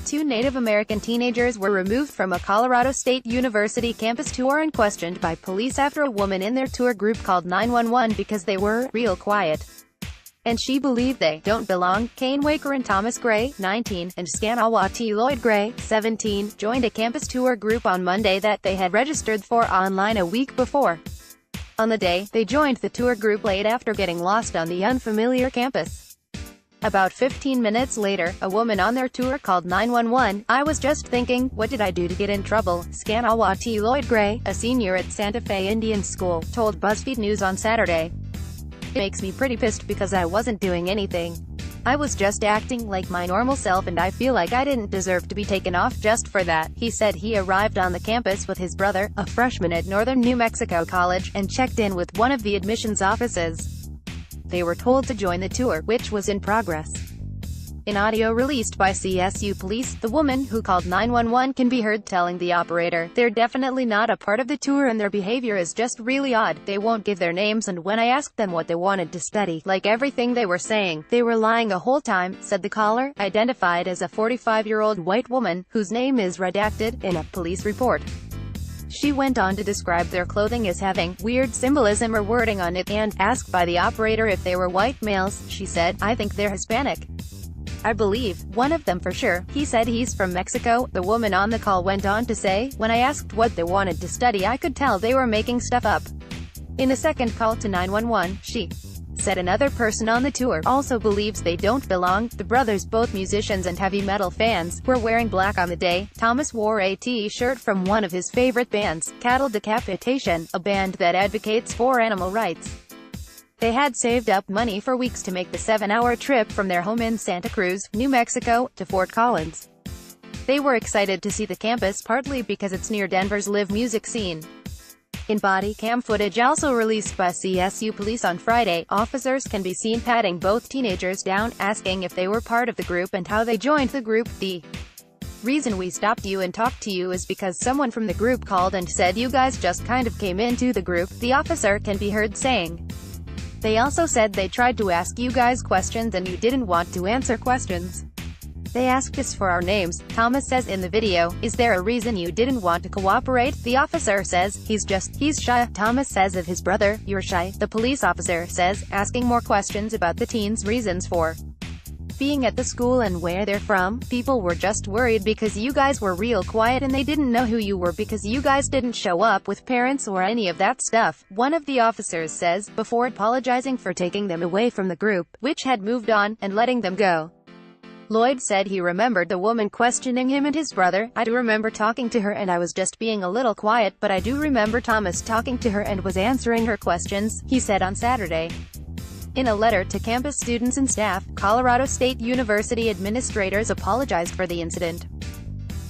two Native American teenagers were removed from a Colorado State University campus tour and questioned by police after a woman in their tour group called 911 because they were real quiet and she believed they don't belong. Kanewakeron Thomas Gray, 19, and Skanahwati Lloyd Gray, 17, joined a campus tour group on Monday that they had registered for online a week before. On the day, they joined the tour group late after getting lost on the unfamiliar campus. About 15 minutes later, a woman on their tour called 911. "I was just thinking, what did I do to get in trouble?" Skanahwati Lloyd Gray, a senior at Santa Fe Indian School, told BuzzFeed News on Saturday. "It makes me pretty pissed because I wasn't doing anything. I was just acting like my normal self and I feel like I didn't deserve to be taken off just for that." He said he arrived on the campus with his brother, a freshman at Northern New Mexico College, and checked in with one of the admissions offices. They were told to join the tour, which was in progress. In audio released by CSU police, the woman who called 911 can be heard telling the operator, "They're definitely not a part of the tour and their behavior is just really odd. They won't give their names and when I asked them what they wanted to study, like everything they were saying, they were lying the whole time," said the caller, identified as a 45-year-old white woman, whose name is redacted, in a police report. She went on to describe their clothing as having weird symbolism or wording on it, and, asked by the operator if they were white males, she said, "I think they're Hispanic. I believe one of them for sure. He said he's from Mexico." The woman on the call went on to say, "When I asked what they wanted to study I could tell they were making stuff up." In a second call to 911, she said another person on the tour also believes they don't belong. The brothers, both musicians and heavy metal fans, were wearing black on the day. Thomas wore a t-shirt from one of his favorite bands, Cattle Decapitation, a band that advocates for animal rights. They had saved up money for weeks to make the 7-hour trip from their home in Santa Cruz, New Mexico, to Fort Collins. They were excited to see the campus, partly because it's near Denver's live music scene. In body cam footage also released by CSU police on Friday, officers can be seen patting both teenagers down, asking if they were part of the group and how they joined the group. "The reason we stopped you and talked to you is because someone from the group called and said you guys just kind of came into the group," the officer can be heard saying. "They also said they tried to ask you guys questions and you didn't want to answer questions. They asked us for our names," Thomas says in the video. "Is there a reason you didn't want to cooperate?" The officer says, he's shy." Thomas says of his brother, "You're shy," the police officer says, asking more questions about the teens' reasons for being at the school and where they're from. "People were just worried because you guys were real quiet and they didn't know who you were because you guys didn't show up with parents or any of that stuff," one of the officers says, before apologizing for taking them away from the group, which had moved on, and letting them go. Lloyd said he remembered the woman questioning him and his brother. "I do remember talking to her and I was just being a little quiet, but I do remember Thomas talking to her and was answering her questions," he said on Saturday. In a letter to campus students and staff, Colorado State University administrators apologized for the incident.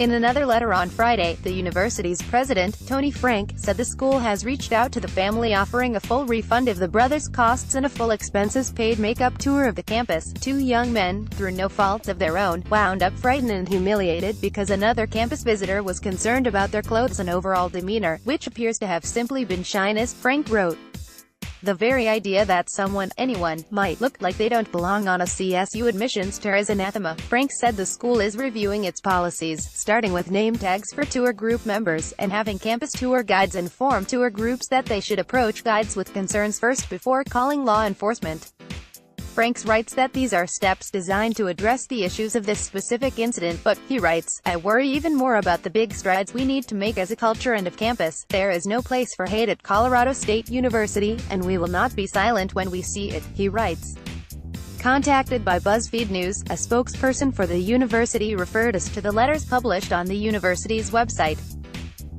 In another letter on Friday, the university's president, Tony Frank, said the school has reached out to the family offering a full refund of the brothers' costs and a full expenses-paid makeup tour of the campus. Two young men, through no fault of their own, wound up frightened and humiliated because another campus visitor was concerned about their clothes and overall demeanor, which appears to have simply been shyness, Frank wrote. "The very idea that anyone, might look like they don't belong on a CSU admissions tour is anathema." Frank said the school is reviewing its policies, starting with name tags for tour group members, and having campus tour guides inform tour groups that they should approach guides with concerns first before calling law enforcement. Franks writes that these are steps designed to address the issues of this specific incident, but, he writes, "I worry even more about the big strides we need to make as a culture and of campus. There is no place for hate at Colorado State University, and we will not be silent when we see it," he writes. Contacted by BuzzFeed News, a spokesperson for the university referred us to the letters published on the university's website.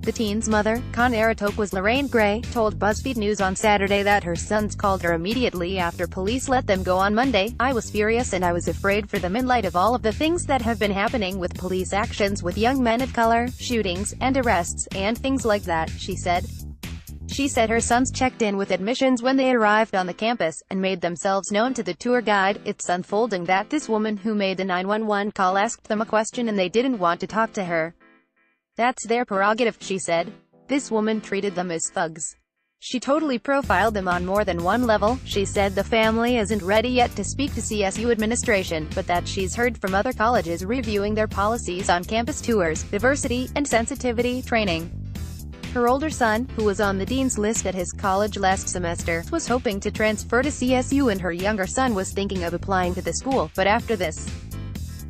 The teen's mother, Kanewakeron Lloyd Gray, told BuzzFeed News on Saturday that her sons called her immediately after police let them go on Monday. "I was furious and I was afraid for them in light of all of the things that have been happening with police actions with young men of color, shootings, and arrests, and things like that," she said. She said her sons checked in with admissions when they arrived on the campus, and made themselves known to the tour guide. "It's unfolding that this woman who made the 911 call asked them a question and they didn't want to talk to her. That's their prerogative," she said. "This woman treated them as thugs. She totally profiled them on more than one level. She said the family isn't ready yet to speak to CSU administration, but that she's heard from other colleges reviewing their policies on campus tours, diversity, and sensitivity training. Her older son, who was on the dean's list at his college last semester, was hoping to transfer to CSU, and her younger son was thinking of applying to the school, but after this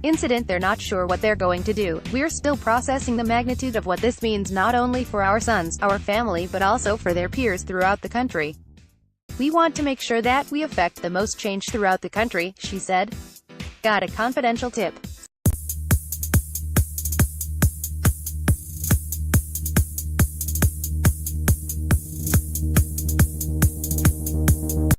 incident they're not sure what they're going to do. We're still processing the magnitude of what this means not only for our sons, our family, but also for their peers throughout the country. We want to make sure that we affect the most change throughout the country, she said. Got a confidential tip.